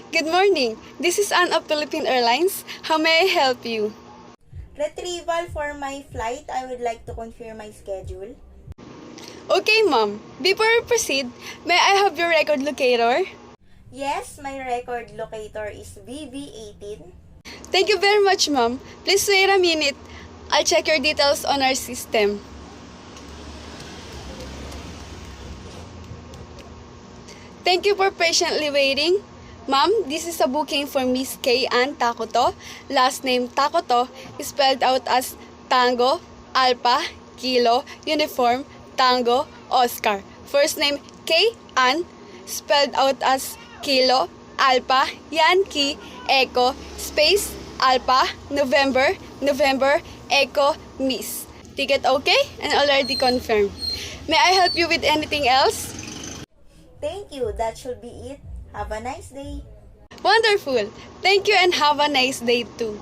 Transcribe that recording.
Good morning. This is Anne of Philippine Airlines. How may I help you? Retrieval for my flight. I would like to confirm my schedule. Okay, ma'am. Before we proceed, may I have your record locator? Yes, my record locator is VV18. Thank you very much, ma'am. Please wait a minute. I'll check your details on our system. Thank you for patiently waiting. Ma'am, this is a booking for Miss Kay Ann Takoto. Last name Takoto is spelled out as Tango, Alpha, Kilo, Uniform, Tango, Oscar. First name Kay Ann, spelled out as Kilo, Alpha, Yankee, Echo, Space, Alpha, November, November, Echo, Miss. Ticket okay and already confirmed. May I help you with anything else? Thank you. That should be it. Have a nice day. Wonderful. Thank you and have a nice day too.